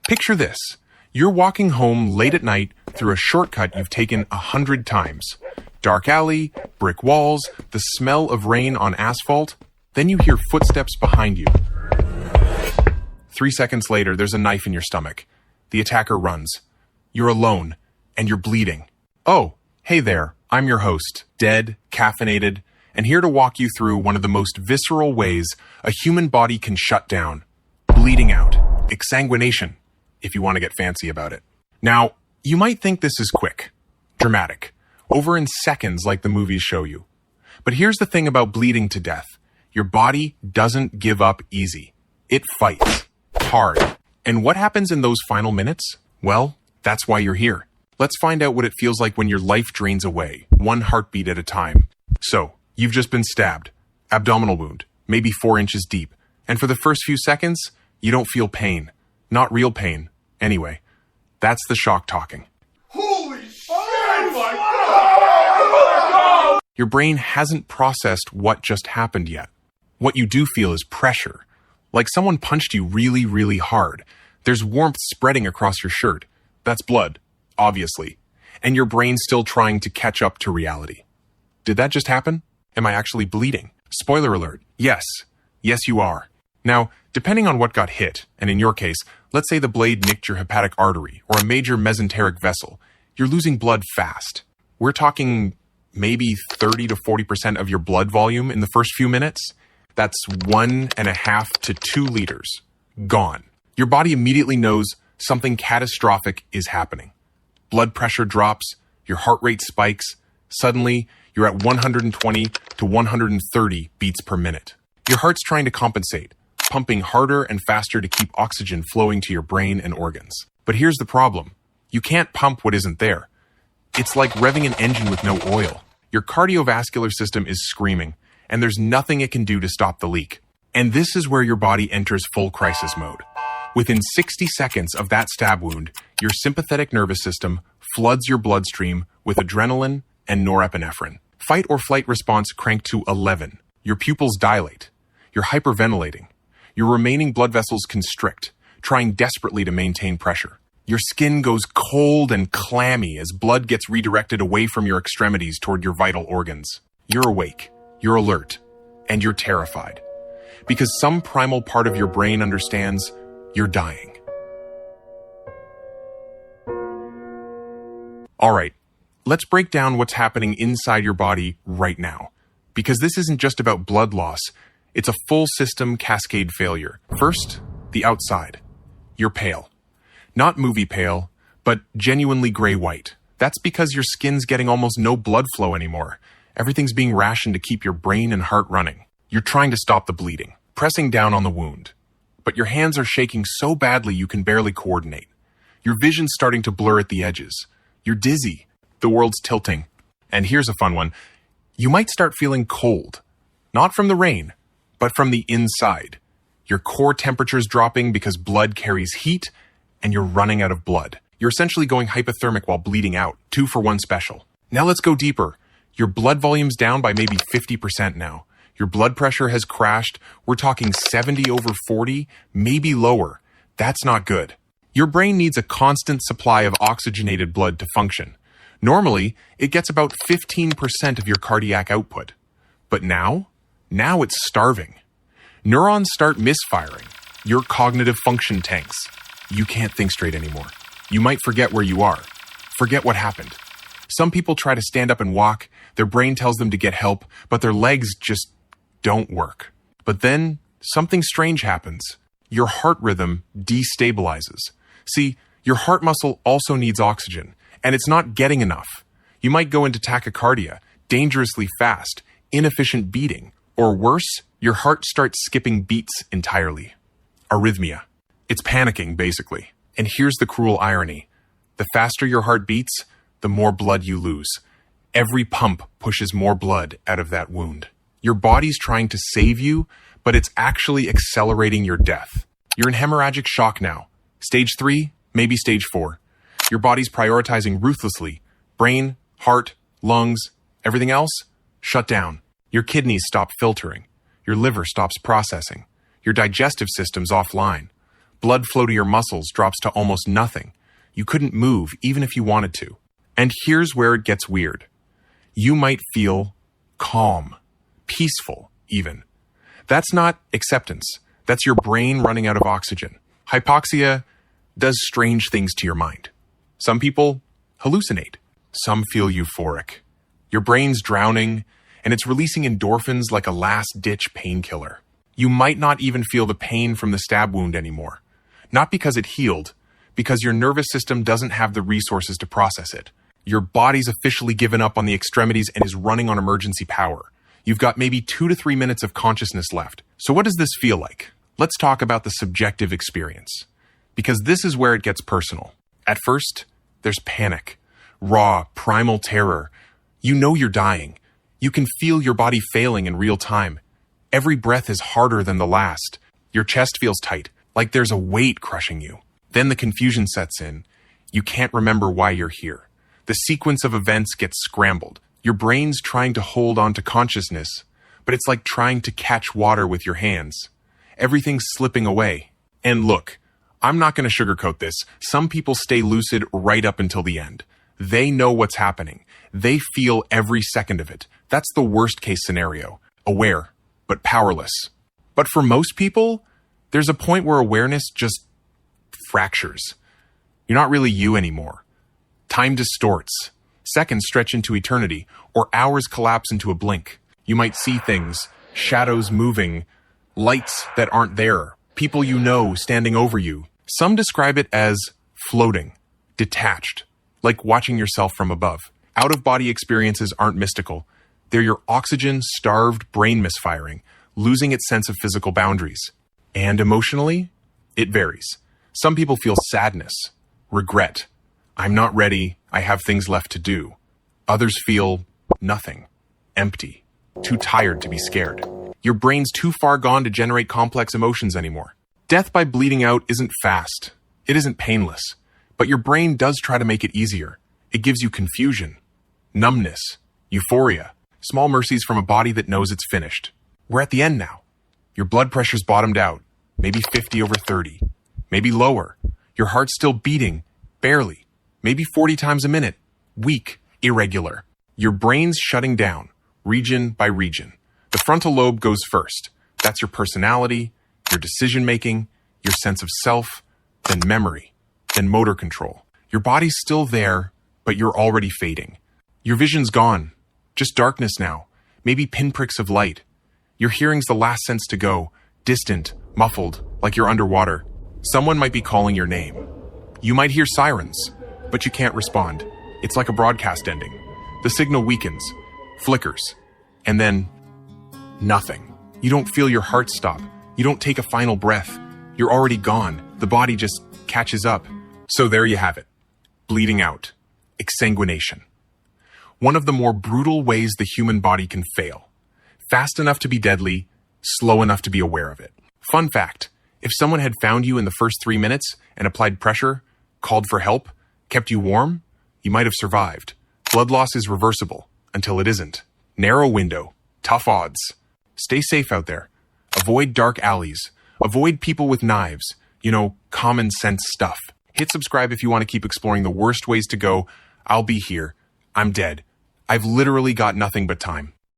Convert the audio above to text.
Picture this. You're walking home late at night through a shortcut you've taken 100 times. Dark alley, brick walls, the smell of rain on asphalt. Then you hear footsteps behind you. 3 seconds later, there's a knife in your stomach. The attacker runs. You're alone, and you're bleeding. Oh, hey there, I'm your host, dead, caffeinated, and here to walk you through one of the most visceral ways a human body can shut down. Bleeding out. Exsanguination, if you want to get fancy about it. Now, you might think this is quick, dramatic, over in seconds like the movies show you. But here's the thing about bleeding to death. Your body doesn't give up easy. It fights. Hard. And what happens in those final minutes? Well, that's why you're here. Let's find out what it feels like when your life drains away, one heartbeat at a time. So, you've just been stabbed. Abdominal wound, maybe 4 inches deep. And for the first few seconds, you don't feel pain. Not real pain. Anyway, that's the shock talking. Holy shit! Oh my God! Your brain hasn't processed what just happened yet. What you do feel is pressure. Like someone punched you really, really hard. There's warmth spreading across your shirt. That's blood, obviously. And your brain's still trying to catch up to reality. Did that just happen? Am I actually bleeding? Spoiler alert. Yes. Yes, you are. Now, depending on what got hit, and in your case, let's say the blade nicked your hepatic artery or a major mesenteric vessel, you're losing blood fast. We're talking maybe 30 to 40% of your blood volume in the first few minutes. That's 1.5 to 2 liters. Gone. Your body immediately knows something catastrophic is happening. Blood pressure drops, your heart rate spikes. Suddenly, you're at 120 to 130 beats per minute. Your heart's trying to compensate, pumping harder and faster to keep oxygen flowing to your brain and organs. But here's the problem. You can't pump what isn't there. It's like revving an engine with no oil. Your cardiovascular system is screaming, and there's nothing it can do to stop the leak. And this is where your body enters full crisis mode. Within 60 seconds of that stab wound, your sympathetic nervous system floods your bloodstream with adrenaline and norepinephrine. Fight or flight response cranked to 11. Your pupils dilate. You're hyperventilating. Your remaining blood vessels constrict, trying desperately to maintain pressure. Your skin goes cold and clammy as blood gets redirected away from your extremities toward your vital organs. You're awake, you're alert, and you're terrified. Because some primal part of your brain understands you're dying. All right, let's break down what's happening inside your body right now. Because this isn't just about blood loss, it's a full system cascade failure. First, the outside. You're pale. Not movie pale, but genuinely gray-white. That's because your skin's getting almost no blood flow anymore. Everything's being rationed to keep your brain and heart running. You're trying to stop the bleeding, pressing down on the wound. But your hands are shaking so badly you can barely coordinate. Your vision's starting to blur at the edges. You're dizzy. The world's tilting. And here's a fun one. You might start feeling cold. Not from the rain, but from the inside. Your core temperature's dropping because blood carries heat, and you're running out of blood. You're essentially going hypothermic while bleeding out. 2 for 1 special. Now let's go deeper. Your blood volume's down by maybe 50% now. Your blood pressure has crashed. We're talking 70/40, maybe lower. That's not good. Your brain needs a constant supply of oxygenated blood to function. Normally, it gets about 15% of your cardiac output. But now it's starving. Neurons start misfiring. Your cognitive function tanks. You can't think straight anymore. You might forget where you are. Forget what happened. Some people try to stand up and walk. Their brain tells them to get help, but their legs just don't work. But then something strange happens. Your heart rhythm destabilizes. See, your heart muscle also needs oxygen, and it's not getting enough. You might go into tachycardia, dangerously fast, inefficient beating, or worse, your heart starts skipping beats entirely. Arrhythmia. It's panicking, basically. And here's the cruel irony. The faster your heart beats, the more blood you lose. Every pump pushes more blood out of that wound. Your body's trying to save you, but it's actually accelerating your death. You're in hemorrhagic shock now. Stage 3, maybe stage 4. Your body's prioritizing ruthlessly. Brain, heart, lungs, everything else, shut down. Your kidneys stop filtering. Your liver stops processing. Your digestive system's offline. Blood flow to your muscles drops to almost nothing. You couldn't move even if you wanted to. And here's where it gets weird. You might feel calm, peaceful even. That's not acceptance. That's your brain running out of oxygen. Hypoxia does strange things to your mind. Some people hallucinate. Some feel euphoric. Your brain's drowning, and it's releasing endorphins like a last-ditch painkiller. You might not even feel the pain from the stab wound anymore. Not because it healed, because your nervous system doesn't have the resources to process it. Your body's officially given up on the extremities and is running on emergency power. You've got maybe 2 to 3 minutes of consciousness left. So what does this feel like? Let's talk about the subjective experience, because this is where it gets personal. At first, there's panic, raw, primal terror. You know you're dying. You can feel your body failing in real time. Every breath is harder than the last. Your chest feels tight, like there's a weight crushing you. Then the confusion sets in. You can't remember why you're here. The sequence of events gets scrambled. Your brain's trying to hold on to consciousness, but it's like trying to catch water with your hands. Everything's slipping away. And look, I'm not going to sugarcoat this. Some people stay lucid right up until the end. They know what's happening. They feel every second of it. That's the worst case scenario. Aware, but powerless. But for most people, there's a point where awareness just fractures. You're not really you anymore. Time distorts. Seconds stretch into eternity, or hours collapse into a blink. You might see things, shadows moving, lights that aren't there, people you know standing over you. Some describe it as floating, detached, like watching yourself from above. Out-of-body experiences aren't mystical. They're your oxygen-starved brain misfiring, losing its sense of physical boundaries. And emotionally, it varies. Some people feel sadness, regret. I'm not ready, I have things left to do. Others feel nothing, empty, too tired to be scared. Your brain's too far gone to generate complex emotions anymore. Death by bleeding out isn't fast. It isn't painless. But your brain does try to make it easier. It gives you confusion, numbness, euphoria, small mercies from a body that knows it's finished. We're at the end now. Your blood pressure's bottomed out, maybe 50/30, maybe lower. Your heart's still beating, barely, maybe 40 times a minute, weak, irregular. Your brain's shutting down, region by region. The frontal lobe goes first. That's your personality, your decision-making, your sense of self, then memory, then motor control. Your body's still there, but you're already fading. Your vision's gone, just darkness now, maybe pinpricks of light. Your hearing's the last sense to go, distant, muffled, like you're underwater. Someone might be calling your name. You might hear sirens, but you can't respond. It's like a broadcast ending. The signal weakens, flickers, and then nothing. You don't feel your heart stop. You don't take a final breath. You're already gone. The body just catches up. So there you have it. Bleeding out. Exsanguination. One of the more brutal ways the human body can fail. Fast enough to be deadly, slow enough to be aware of it. Fun fact, if someone had found you in the first 3 minutes and applied pressure, called for help, kept you warm, you might have survived. Blood loss is reversible, until it isn't. Narrow window, tough odds. Stay safe out there. Avoid dark alleys. Avoid people with knives. Common sense stuff. Hit subscribe if you want to keep exploring the worst ways to go. I'll be here. I'm dead. I've literally got nothing but time.